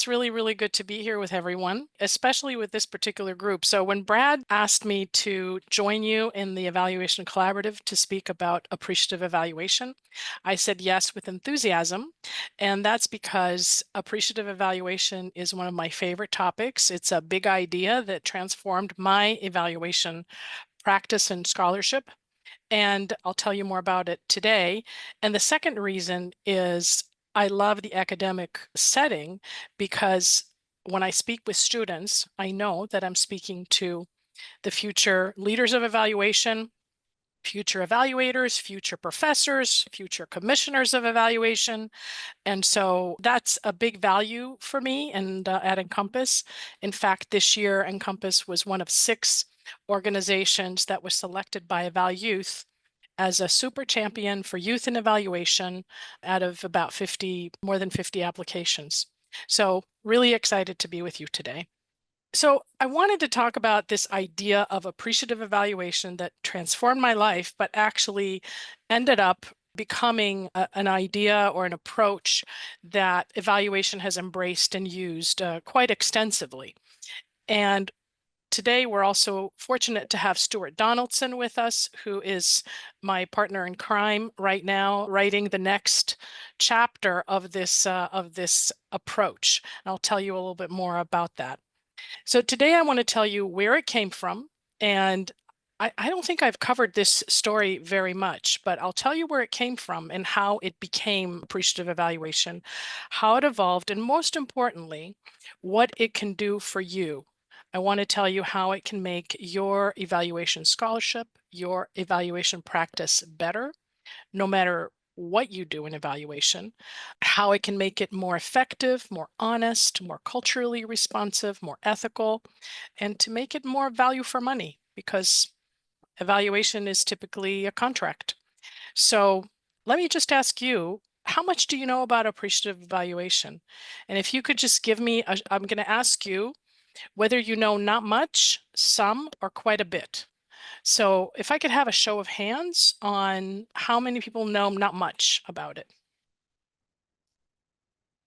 It's really, really good to be here with everyone, especially with this particular group. So when Brad asked me to join you in the evaluation collaborative to speak about appreciative evaluation, I said yes with enthusiasm. And that's because appreciative evaluation is one of my favorite topics. It's a big idea that transformed my evaluation practice and scholarship. And I'll tell you more about it today. And the second reason is I love the academic setting because when I speak with students, I know that I'm speaking to the future leaders of evaluation, future evaluators, future professors, future commissioners of evaluation. And so that's a big value for me and at EnCompass. In fact, this year, EnCompass was one of 6 organizations that was selected by Eval Youth as a super champion for youth in evaluation out of about more than 50 applications. So really excited to be with you today. So I wanted to talk about this idea of appreciative evaluation that transformed my life, but actually ended up becoming an idea or an approach that evaluation has embraced and used quite extensively. And today, we're also fortunate to have Stuart Donaldson with us, who is my partner in crime right now, writing the next chapter of this approach. And I'll tell you a little bit more about that. So today, I want to tell you where it came from, and I don't think I've covered this story very much, but I'll tell you where it came from and how it became appreciative evaluation, how it evolved, and most importantly, what it can do for you. I want to tell you how it can make your evaluation scholarship, your evaluation practice better, no matter what you do in evaluation, how it can make it more effective, more honest, more culturally responsive, more ethical, and to make it more value for money, because evaluation is typically a contract. So let me just ask you, how much do you know about appreciative evaluation? And if you could just give me, I'm going to ask you whether you know not much, some, or quite a bit. So if I could have a show of hands on how many people know not much about it.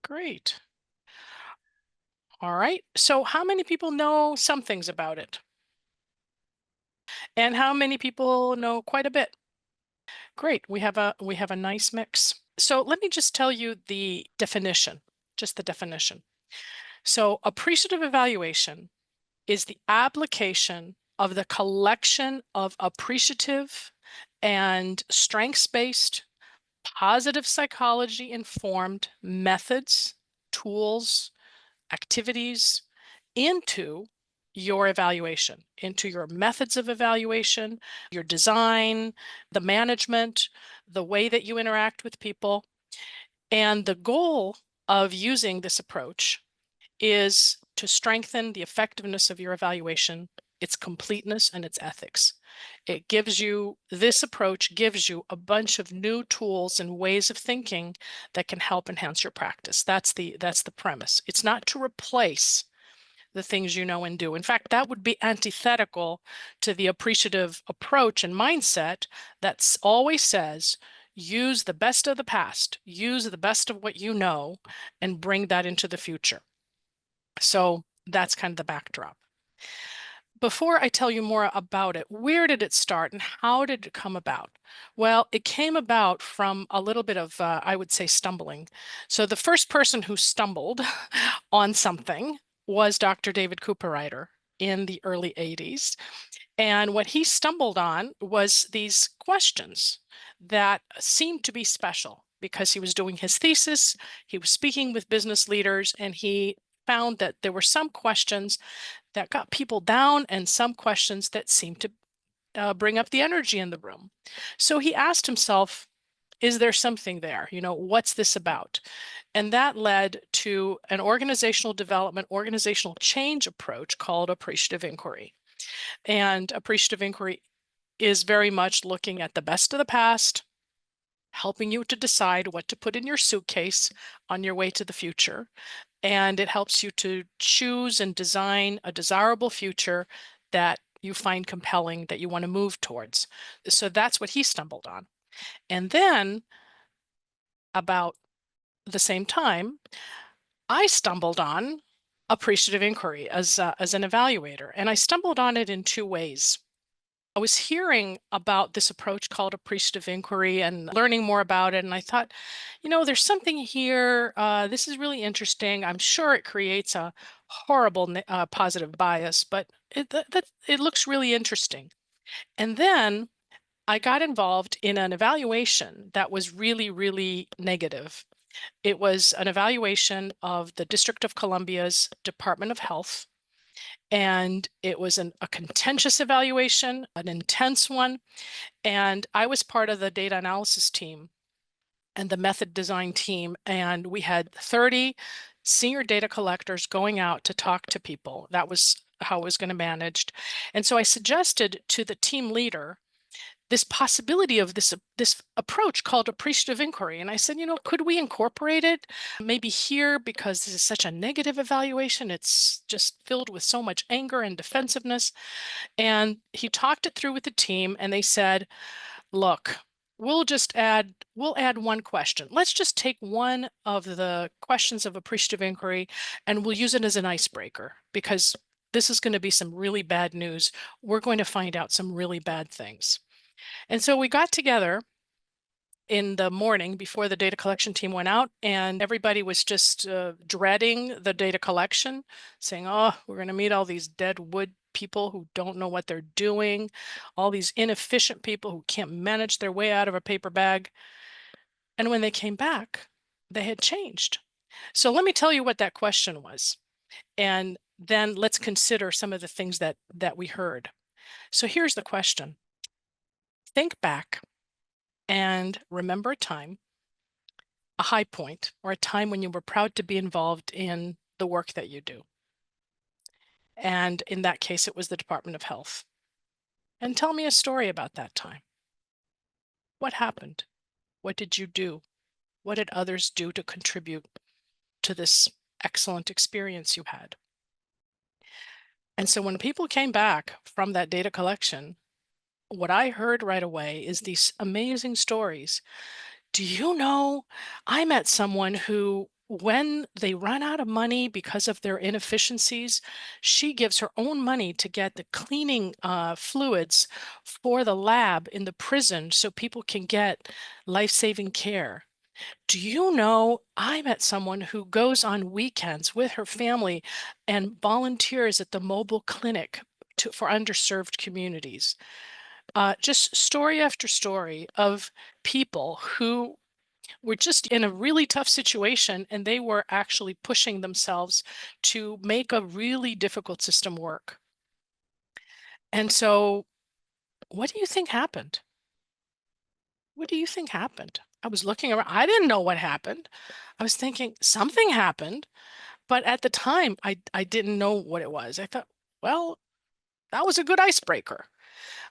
Great. All right. So how many people know some things about it? And how many people know quite a bit? Great. We have a nice mix. So let me just tell you the definition, just the definition. So appreciative evaluation is the application of the collection of appreciative and strengths-based, positive psychology informed methods, tools, activities into your evaluation, into your methods of evaluation, your design, the management, the way that you interact with people. And the goal of using this approach is to strengthen the effectiveness of your evaluation, its completeness, and its ethics. This approach gives you a bunch of new tools and ways of thinking that can help enhance your practice. That's the premise. It's not to replace the things you know and do. In fact, that would be antithetical to the appreciative approach and mindset that always says, use the best of the past, use the best of what you know, and bring that into the future. So that's kind of the backdrop. Before I tell you more about it, where did it start and how did it come about? Well, it came about from a little bit of, I would say, stumbling. So the first person who stumbled on something was Dr. David Cooperrider in the early 80s. And what he stumbled on was these questions that seemed to be special because he was doing his thesis, he was speaking with business leaders, and he found that there were some questions that got people down and some questions that seemed to bring up the energy in the room. So he asked himself, is there something there? What's this about? And that led to an organizational development, organizational change approach called appreciative inquiry. And appreciative inquiry is very much looking at the best of the past, helping you to decide what to put in your suitcase on your way to the future. And it helps you to choose and design a desirable future that you find compelling, that you want to move towards. So that's what he stumbled on. And then about the same time, I stumbled on appreciative inquiry as an evaluator, and I stumbled on it in two ways. I was hearing about this approach called appreciative inquiry and learning more about it. And I thought, there's something here. This is really interesting. I'm sure it creates a horrible positive bias, but it looks really interesting. And then I got involved in an evaluation that was really, really negative. It was an evaluation of the District of Columbia's Department of Health, and it was a contentious evaluation, an intense one. And I was part of the data analysis team and the method design team. And we had 30 senior data collectors going out to talk to people. That was how it was going to be managed. And so I suggested to the team leader this possibility of this approach called appreciative inquiry. And I said, could we incorporate it maybe here, because this is such a negative evaluation? It's just filled with so much anger and defensiveness. And he talked it through with the team, and they said, look, we'll add one question. Let's just take one of the questions of appreciative inquiry and we'll use it as an icebreaker, because this is going to be some really bad news. We're going to find out some really bad things. And so we got together in the morning before the data collection team went out, and everybody was just dreading the data collection, saying, oh, we're going to meet all these dead wood people who don't know what they're doing, all these inefficient people who can't manage their way out of a paper bag. And when they came back, they had changed. So let me tell you what that question was, and then let's consider some of the things that we heard. So here's the question. Think back and remember a time, a high point, or a time when you were proud to be involved in the work that you do. And in that case, it was the Department of Health. And tell me a story about that time. What happened? What did you do? What did others do to contribute to this excellent experience you had? And so when people came back from that data collection, what I heard right away is these amazing stories. Do you know, I met someone who, when they run out of money because of their inefficiencies, she gives her own money to get the cleaning fluids for the lab in the prison so people can get life-saving care. Do you know, I met someone who goes on weekends with her family and volunteers at the mobile clinic for underserved communities. Just story after story of people who were just in a really tough situation, and they were actually pushing themselves to make a really difficult system work. And so, what do you think happened? What do you think happened? I was looking around. I didn't know what happened. I was thinking something happened, but at the time, I didn't know what it was. I thought, well, that was a good icebreaker.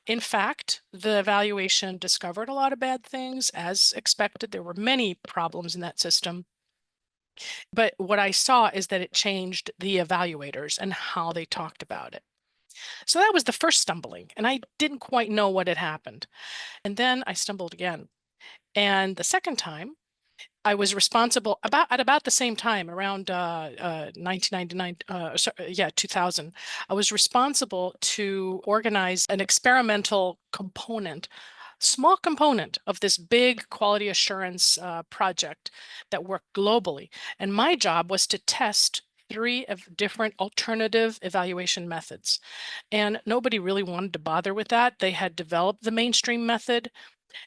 In fact, the evaluation discovered a lot of bad things. As expected, there were many problems in that system. But what I saw is that it changed the evaluators and how they talked about it. So that was the first stumbling, and I didn't quite know what had happened. And then I stumbled again. And the second time, I was responsible at about the same time, around 1999, 2000. I was responsible to organize an experimental component, small component of this big quality assurance project that worked globally. And my job was to test three of different alternative evaluation methods. And nobody really wanted to bother with that. They had developed the mainstream method.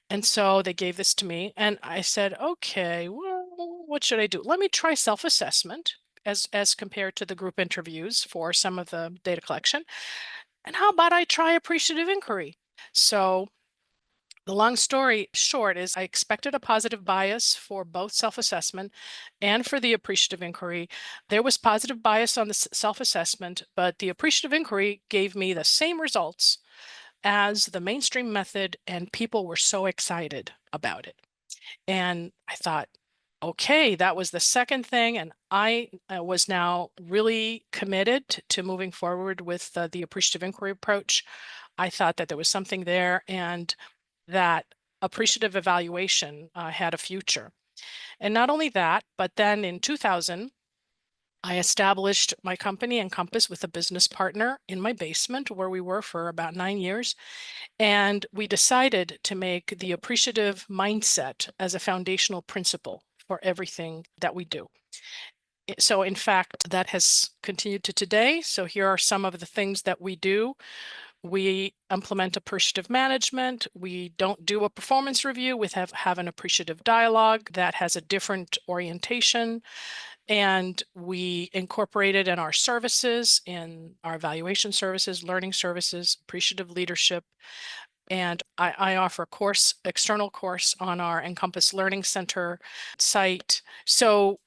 And so they gave this to me, and I said, okay, well, what should I do? Let me try self-assessment as compared to the group interviews for some of the data collection. And how about I try appreciative inquiry? So the long story short is I expected a positive bias for both self-assessment and for the appreciative inquiry. There was positive bias on the self-assessment, but the appreciative inquiry gave me the same results as the mainstream method, and people were so excited about it. And I thought, okay, that was the second thing. And I was now really committed to moving forward with the appreciative inquiry approach. I thought that there was something there and that appreciative evaluation had a future. And not only that, but then in 2000, I established my company EnCompass with a business partner in my basement where we were for about 9 years. And we decided to make the appreciative mindset as a foundational principle for everything that we do. So in fact, that has continued to today. So here are some of the things that we do. We implement appreciative management. We don't do a performance review. We have an appreciative dialogue that has a different orientation. And we incorporate it in our services, in our evaluation services, learning services, appreciative leadership. And I offer a course, external course on our EnCompass Learning Center site. So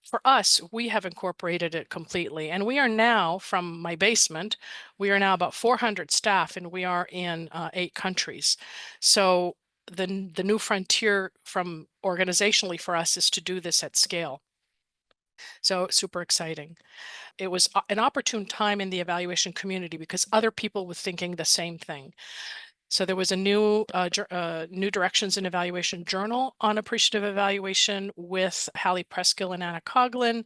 for us, we have incorporated it completely. And we are now, from my basement, we are now about 400 staff, and we are in 8 countries. So the new frontier from organizationally for us is to do this at scale. So super exciting. It was an opportune time in the evaluation community because other people were thinking the same thing. So there was a new New Directions in Evaluation journal on appreciative evaluation with Hallie Preskill and Anna Coughlin.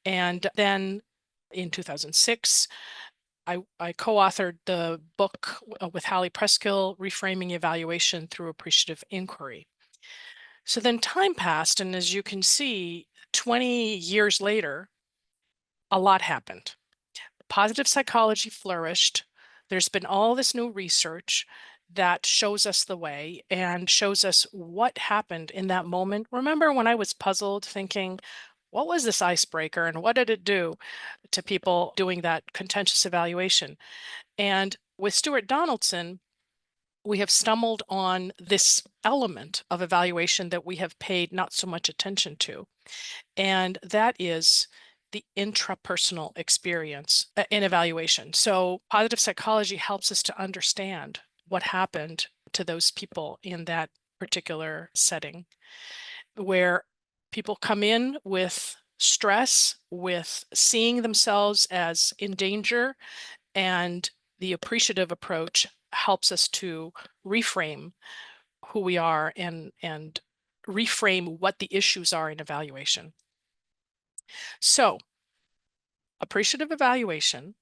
And then in 2006, I co-authored the book with Hallie Preskill, Reframing Evaluation Through Appreciative Inquiry. So then time passed, and as you can see, 20 years later, a lot happened. Positive psychology flourished. There's been all this new research that shows us the way and shows us what happened in that moment. Remember when I was puzzled thinking, what was this icebreaker and what did it do to people doing that contentious evaluation? And with Stuart Donaldson, we have stumbled on this element of evaluation that we have paid not so much attention to. And that is the intrapersonal experience in evaluation. So positive psychology helps us to understand what happened to those people in that particular setting, where people come in with stress, with seeing themselves as in danger, and the appreciative approach helps us to reframe who we are and reframe what the issues are in evaluation. So appreciative evaluation,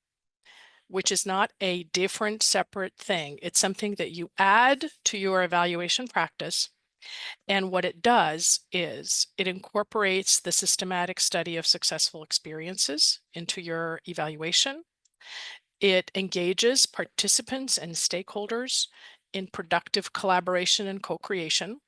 which is not a different separate thing. It's something that you add to your evaluation practice. And what it does is it incorporates the systematic study of successful experiences into your evaluation. It engages participants and stakeholders in productive collaboration and co-creation.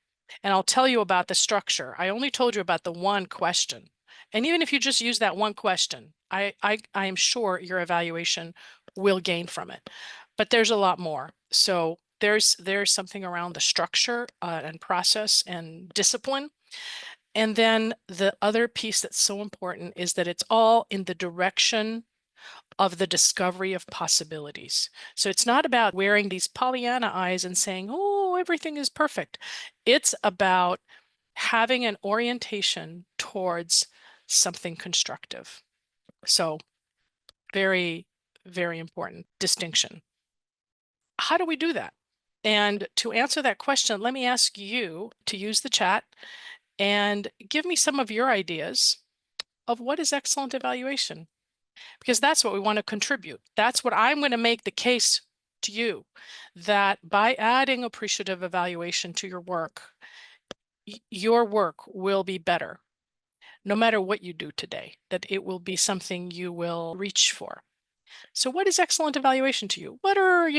And I'll tell you about the structure. I only told you about the one question. And even if you just use that one question, I am sure your evaluation will gain from it. But there's a lot more. So there's something around the structure and process and discipline. And then the other piece that's so important is that it's all in the direction of the discovery of possibilities. So it's not about wearing these Pollyanna eyes and saying, oh, everything is perfect. It's about having an orientation towards something constructive. So very, very important distinction. How do we do that? And to answer that question, let me ask you to use the chat and give me some of your ideas of what is excellent evaluation, because that's what we want to contribute. That's what I'm going to make the case to you, that by adding appreciative evaluation to your work will be better, no matter what you do today, that it will be something you will reach for. So what is excellent evaluation to you? What are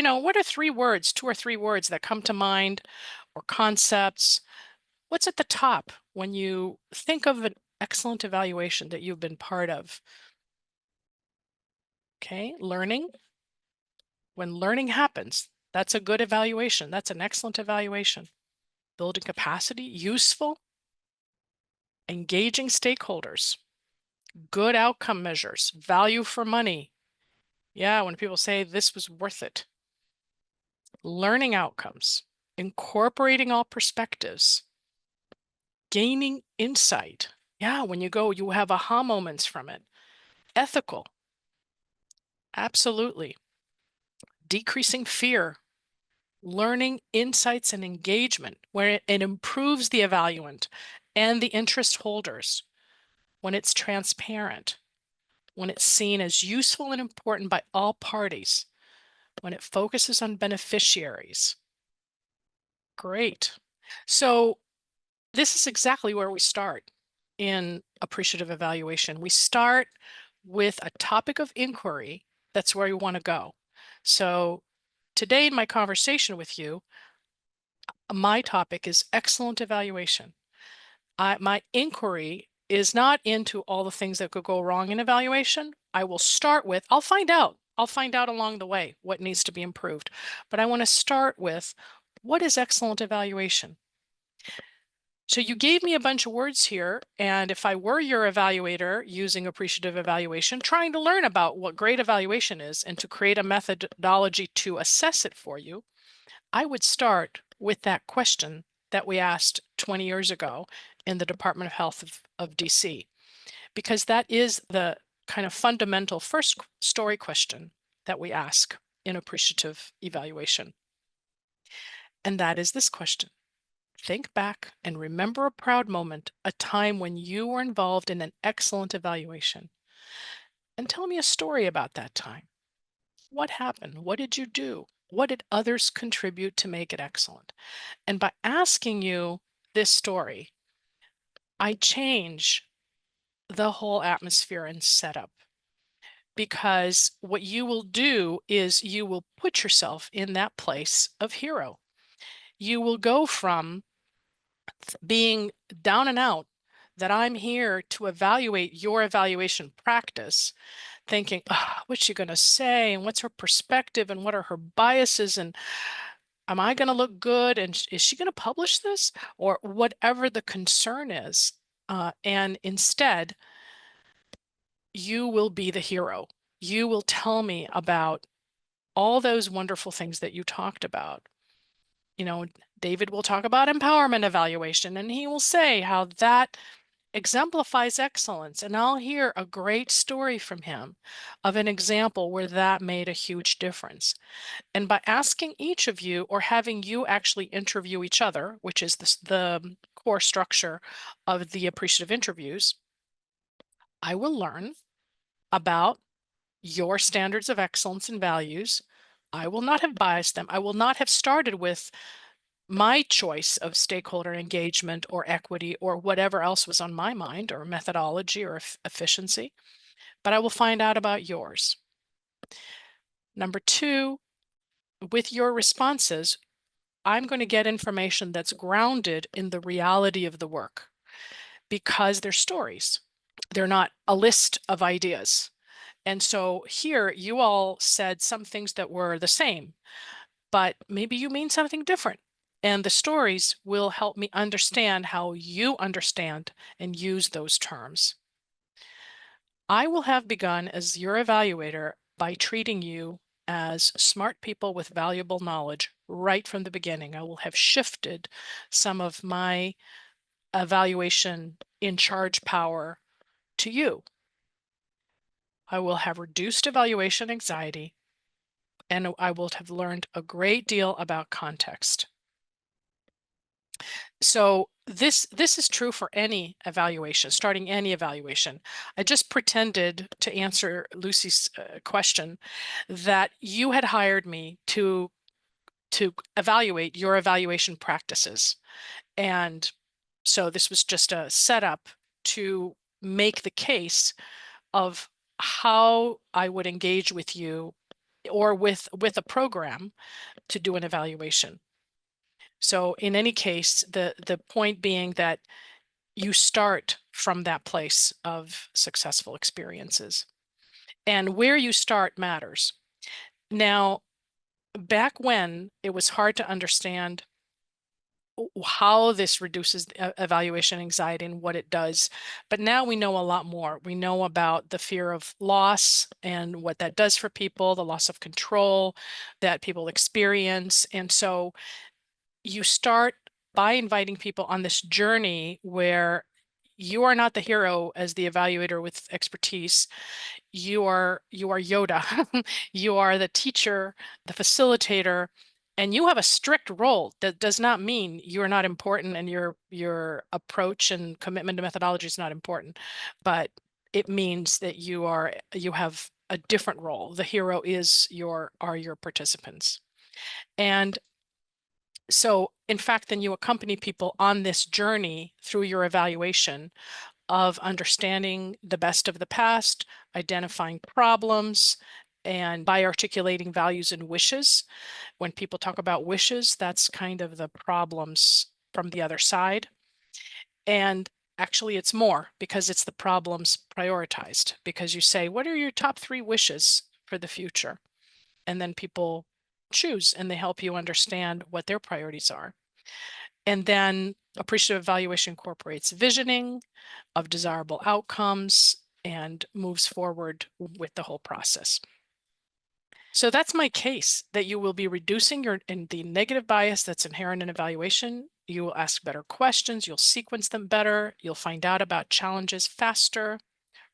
3 words, 2 or 3 words that come to mind, or concepts? What's at the top when you think of an excellent evaluation that you've been part of? Okay, learning. When learning happens, that's a good evaluation. That's an excellent evaluation. Building capacity, useful, engaging stakeholders, good outcome measures, value for money. Yeah, when people say this was worth it. Learning outcomes, incorporating all perspectives, gaining insight. Yeah, when you have aha moments from it. Ethical. Absolutely. Decreasing fear. Learning insights and engagement, where it improves the evaluant and the interest holders when it's transparent. when it's seen as useful and important by all parties, when it focuses on beneficiaries. Great. So this is exactly where we start in appreciative evaluation. We start with a topic of inquiry. That's where we want to go. So today in my conversation with you, my topic is excellent evaluation. My inquiry is not into all the things that could go wrong in evaluation. I will start with, I'll find out. I'll find out along the way what needs to be improved. But I want to start with, what is excellent evaluation? So you gave me a bunch of words here, and if I were your evaluator using appreciative evaluation, trying to learn about what great evaluation is and to create a methodology to assess it for you, I would start with that question that we asked 20 years ago in the Department of Health of DC, because that is the kind of fundamental first story question that we ask in appreciative evaluation. And that is this question. Think back and remember a proud moment, a time when you were involved in an excellent evaluation. And tell me a story about that time. What happened? What did you do? What did others contribute to make it excellent? And by asking you this story, I change the whole atmosphere and setup, because what you will do is you will put yourself in that place of hero. You will go from being down and out, that I'm here to evaluate your evaluation practice, thinking, what's she going to say? And what's her perspective? And what are her biases? And am I going to look good? And is she going to publish this? Or whatever the concern is. And instead, you will be the hero. You will tell me about all those wonderful things that you talked about. You know, David will talk about empowerment evaluation, and he will say how that exemplifies excellence. And I'll hear a great story from him of an example where that made a huge difference. And by asking each of you, or having you actually interview each other, which is the core structure of the appreciative interviews, I will learn about your standards of excellence and values. I will not have biased them. I will not have started with my choice of stakeholder engagement or equity or whatever else was on my mind, or methodology or efficiency, but I will find out about yours. Number two, with your responses, I'm going to get information that's grounded in the reality of the work, because they're stories. They're not a list of ideas. And so here you all said some things that were the same, but maybe you mean something different. And the stories will help me understand how you understand and use those terms. I will have begun as your evaluator by treating you as smart people with valuable knowledge right from the beginning. I will have shifted some of my evaluation in charge power to you. I will have reduced evaluation anxiety, and I will have learned a great deal about context. So this is true for any evaluation, starting any evaluation. I just pretended to answer Lucy's question that you had hired me to evaluate your evaluation practices. And so this was just a setup to make the case of how I would engage with you, or with a program, to do an evaluation. So in any case, the point being that you start from that place of successful experiences, and where you start matters. Now, back when it was hard to understand how this reduces evaluation anxiety and what it does, but now we know a lot more. We know about the fear of loss and what that does for people, the loss of control that people experience. And so you start by inviting people on this journey where you are not the hero as the evaluator with expertise. You are Yoda. You are the teacher, the facilitator, and you have a strict role. That does not mean you are not important and your approach and commitment to methodology is not important. But it means that you have a different role. The hero are your participants. And so, in fact, then you accompany people on this journey through your evaluation of understanding the best of the past, identifying problems, and by articulating values and wishes. When people talk about wishes, that's kind of the problems from the other side. And actually, it's more because it's the problems prioritized. Because you say, what are your top 3 wishes for the future? And then people choose and they help you understand what their priorities are. And then appreciative evaluation incorporates visioning of desirable outcomes and moves forward with the whole process. So that's my case, that you will be reducing the negative bias that's inherent in evaluation. You will ask better questions, you'll sequence them better, you'll find out about challenges faster,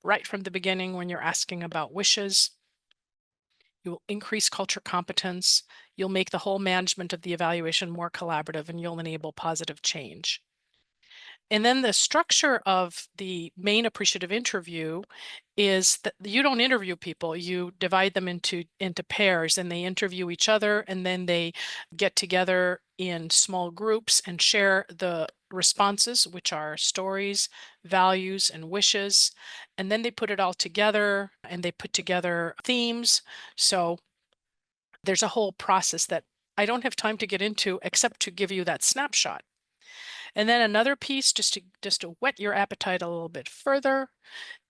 right from the beginning when you're asking about wishes. You will increase culture competence, you'll make the whole management of the evaluation more collaborative, and you'll enable positive change. And then the structure of the main appreciative interview is that you don't interview people, you divide them into pairs, and they interview each other, and then they get together in small groups and share the responses, which are stories, values, and wishes. And then they put it all together and they put together themes. So there's a whole process that I don't have time to get into except to give you that snapshot. And then another piece, just to whet your appetite a little bit further,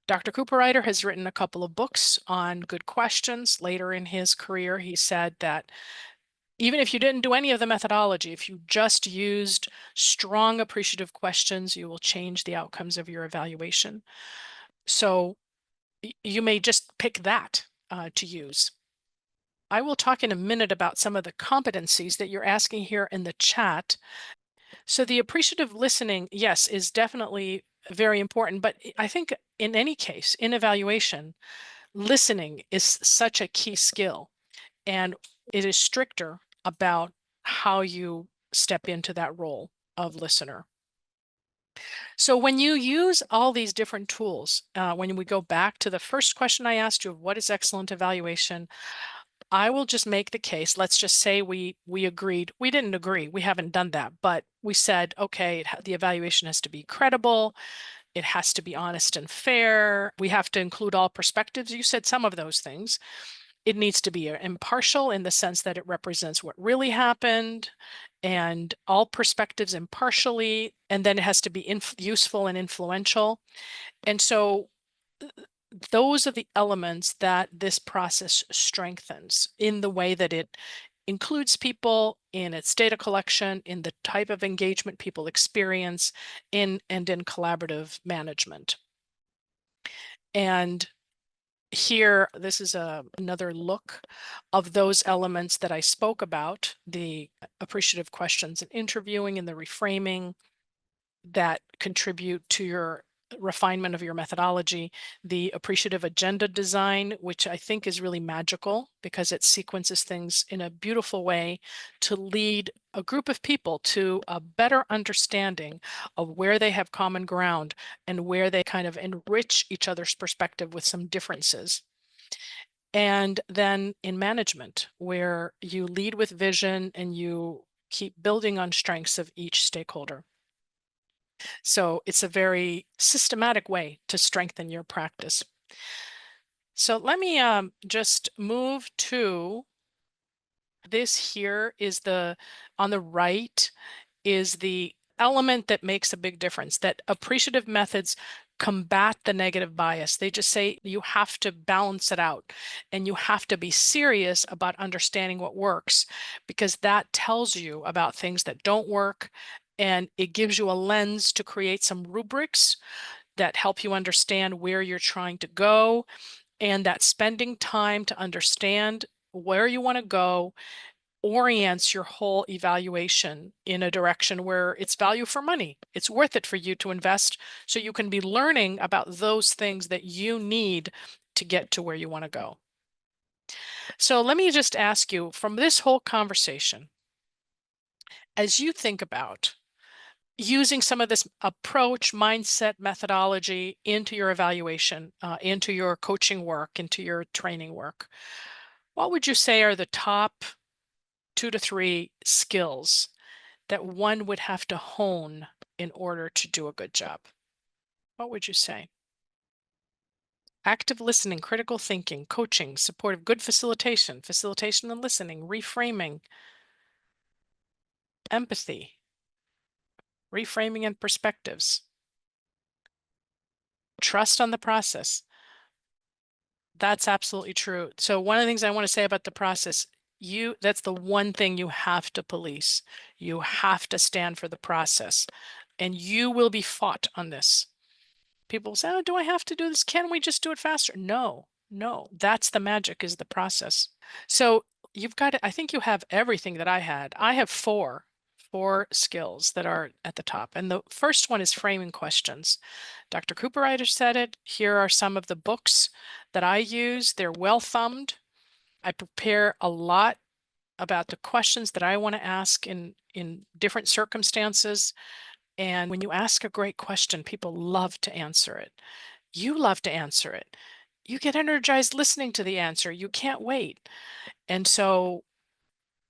Dr. Cooperrider has written a couple of books on good questions. Later in his career, he said that even if you didn't do any of the methodology, if you just used strong appreciative questions, you will change the outcomes of your evaluation. So you may just pick that to use. I will talk in a minute about some of the competencies that you're asking here in the chat. So the appreciative listening, yes, is definitely very important. But I think in any case, in evaluation, listening is such a key skill, and it is stricter about how you step into that role of listener. So when you use all these different tools, when we go back to the first question I asked you of what is excellent evaluation, I will just make the case. Let's just say we agreed. We didn't agree. We haven't done that, but we said, okay, the evaluation has to be credible. It has to be honest and fair. We have to include all perspectives. You said some of those things. It needs to be impartial in the sense that it represents what really happened and all perspectives impartially. And then it has to be useful and influential. And so those are the elements that this process strengthens in the way that it includes people in its data collection, in the type of engagement people experience, and in collaborative management. And here, this is another look of those elements that I spoke about, the appreciative questions and interviewing and the reframing that contribute to your refinement of your methodology, the appreciative agenda design, which I think is really magical because it sequences things in a beautiful way to lead a group of people to a better understanding of where they have common ground and where they kind of enrich each other's perspective with some differences. And then in management, where you lead with vision and you keep building on strengths of each stakeholder. So it's a very systematic way to strengthen your practice. So let me just move to this. Here is on the right is the element that makes a big difference, that appreciative methods combat the negative bias. They just say you have to balance it out and you have to be serious about understanding what works, because that tells you about things that don't work, and it gives you a lens to create some rubrics that help you understand where you're trying to go, and that spending time to understand where you want to go orients your whole evaluation in a direction where it's value for money. It's worth it for you to invest so you can be learning about those things that you need to get to where you want to go. So let me just ask you, from this whole conversation, as you think about using some of this approach, mindset, methodology into your evaluation, into your coaching work, into your training work. What would you say are the top 2 to 3 skills that one would have to hone in order to do a good job? What would you say? Active listening, critical thinking, coaching, supportive, good facilitation, facilitation and listening, reframing, empathy, reframing and perspectives, trust on the process. That's absolutely true. So one of the things I want to say about the process, that's the one thing you have to police. You have to stand for the process, and you will be fought on this. People say, "Oh, do I have to do this? Can we just do it faster?" No, no, that's the magic, is the process. So you've got I think you have everything that I had. I have four skills that are at the top. And the first one is framing questions. Dr. Cooperrider said it. Here are some of the books that I use. They're well thumbed. I prepare a lot about the questions that I want to ask in different circumstances. And when you ask a great question, people love to answer it. You love to answer it. You get energized listening to the answer. You can't wait. And so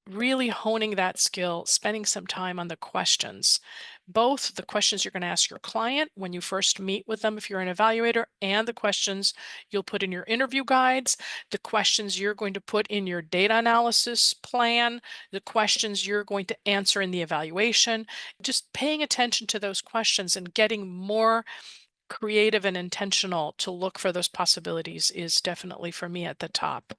really honing that skill, spending some time on the questions, both the questions you're going to ask your client when you first meet with them, if you're an evaluator, and the questions you'll put in your interview guides, the questions you're going to put in your data analysis plan, the questions you're going to answer in the evaluation. Just paying attention to those questions and getting more creative and intentional to look for those possibilities is definitely, for me, at the top.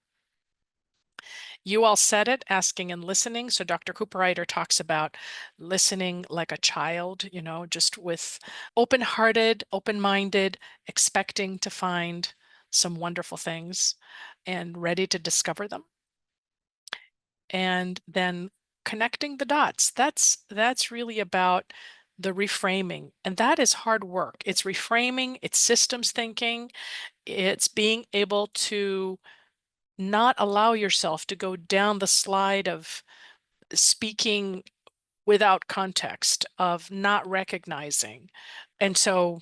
You all said it, asking and listening. So Dr. Cooperrider talks about listening like a child, just with open-hearted, open-minded, expecting to find some wonderful things and ready to discover them. And then connecting the dots. That's really about the reframing. And that is hard work. It's reframing, it's systems thinking, it's being able to not allow yourself to go down the slide of speaking without context, of not recognizing. And so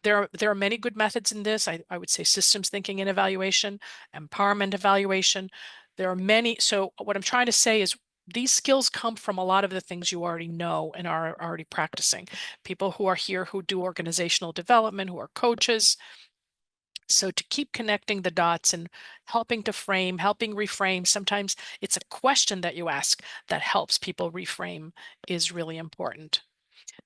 there are many good methods in this. I would say systems thinking and evaluation, empowerment evaluation. There are many. So what I'm trying to say is these skills come from a lot of the things you already know and are already practicing. People who are here who do organizational development, who are coaches. So to keep connecting the dots and helping to frame, helping reframe, sometimes it's a question that you ask that helps people reframe, is really important.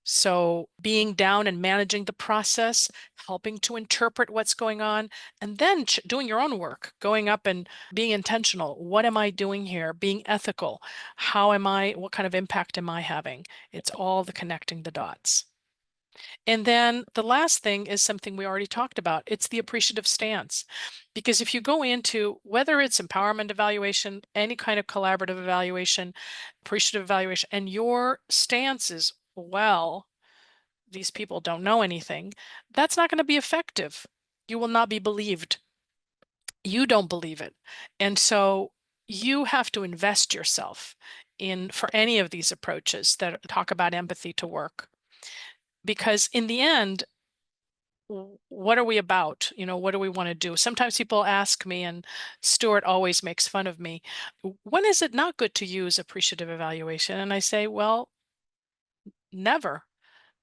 So being down and managing the process, helping to interpret what's going on, and then doing your own work, going up and being intentional. What am I doing here? Being ethical. What kind of impact am I having? It's all the connecting the dots. And then the last thing is something we already talked about. It's the appreciative stance. Because if you go into whether it's empowerment evaluation, any kind of collaborative evaluation, appreciative evaluation, and your stance is, well, these people don't know anything, that's not going to be effective. You will not be believed. You don't believe it. And so you have to invest yourself in, for any of these approaches that talk about empathy to work. Because in the end, what are we about? What do we want to do? Sometimes people ask me, and Stuart always makes fun of me, when is it not good to use appreciative evaluation? And I say, well, never.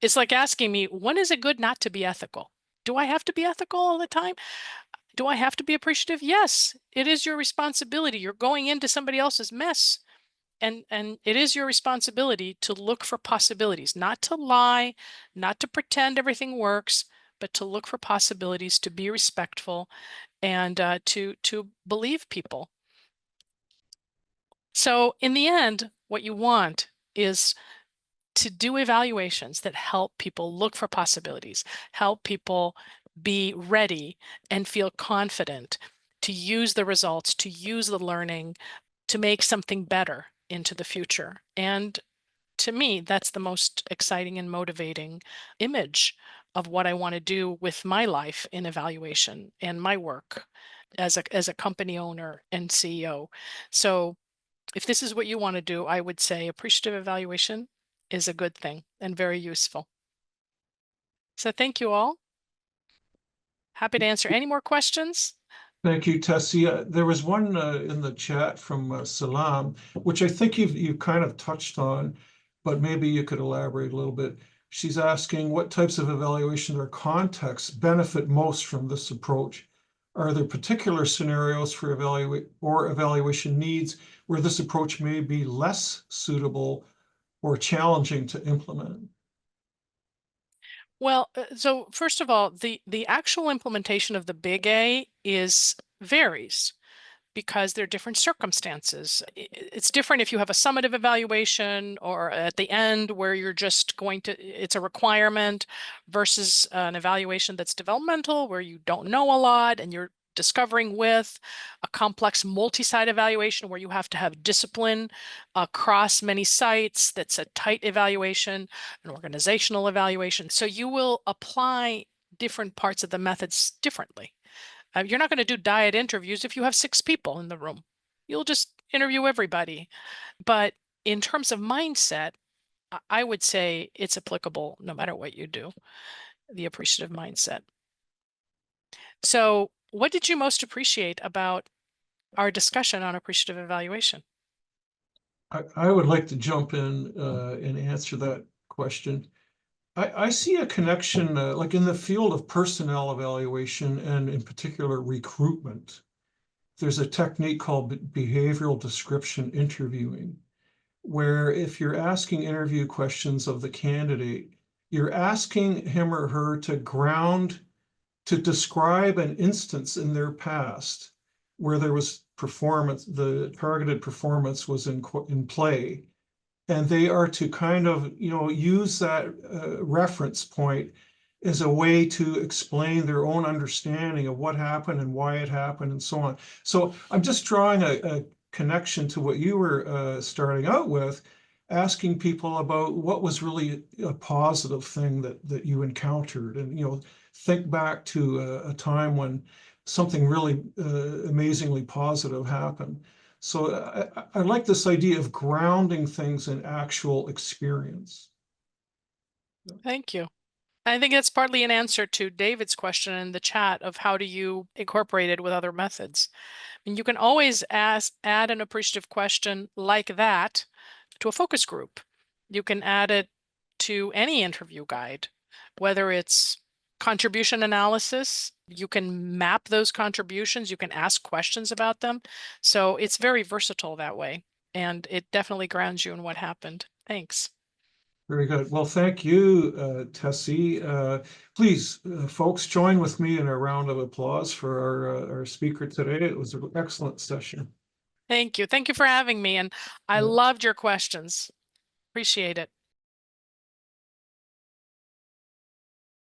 It's like asking me, when is it good not to be ethical? Do I have to be ethical all the time? Do I have to be appreciative? Yes, it is your responsibility. You're going into somebody else's mess. And it is your responsibility to look for possibilities, not to lie, not to pretend everything works, but to look for possibilities, to be respectful, and to believe people. So in the end, what you want is to do evaluations that help people look for possibilities, help people be ready and feel confident to use the results, to use the learning, to make something better into the future. And to me, that's the most exciting and motivating image of what I want to do with my life in evaluation and my work as a company owner and CEO. So if this is what you want to do, I would say appreciative evaluation is a good thing and very useful. So thank you all. Happy to answer any more questions. Thank you, Tessie. There was one in the chat from Salam, which I think you've kind of touched on, but maybe you could elaborate a little bit. She's asking what types of evaluation or contexts benefit most from this approach. Are there particular scenarios for evaluation needs where this approach may be less suitable or challenging to implement? Well, so first of all, the actual implementation of the big A varies because there are different circumstances. It's different if you have a summative evaluation or at the end where you're just going to, it's a requirement versus an evaluation that's developmental where you don't know a lot and you're discovering with a complex multi-site evaluation where you have to have discipline across many sites. That's a tight evaluation, an organizational evaluation. So you will apply different parts of the methods differently. You're not going to do diet interviews if you have 6 people in the room. You'll just interview everybody. But in terms of mindset, I would say it's applicable no matter what you do, the appreciative mindset. So what did you most appreciate about our discussion on appreciative evaluation? I would like to jump in and answer that question. I see a connection, like in the field of personnel evaluation and in particular recruitment. There's a technique called behavioral description interviewing, where if you're asking interview questions of the candidate, you're asking him or her to describe an instance in their past where there was performance, the targeted performance was in play. And they are to kind of, use that reference point as a way to explain their own understanding of what happened and why it happened and so on. So I'm just drawing a connection to what you were starting out with, asking people about what was really a positive thing that you encountered, and think back to a time when something really amazingly positive happened. So I like this idea of grounding things in actual experience. Thank you. I think that's partly an answer to David's question in the chat of how do you incorporate it with other methods. I mean, you can always add an appreciative question like that to a focus group. You can add it to any interview guide, whether it's contribution analysis, you can map those contributions, you can ask questions about them. So it's very versatile that way. And it definitely grounds you in what happened. Thanks. Very good. Well, thank you, Tessie. Please, folks, join with me in a round of applause for our speaker today. It was an excellent session. Thank you. Thank you for having me. And I loved your questions. Appreciate it.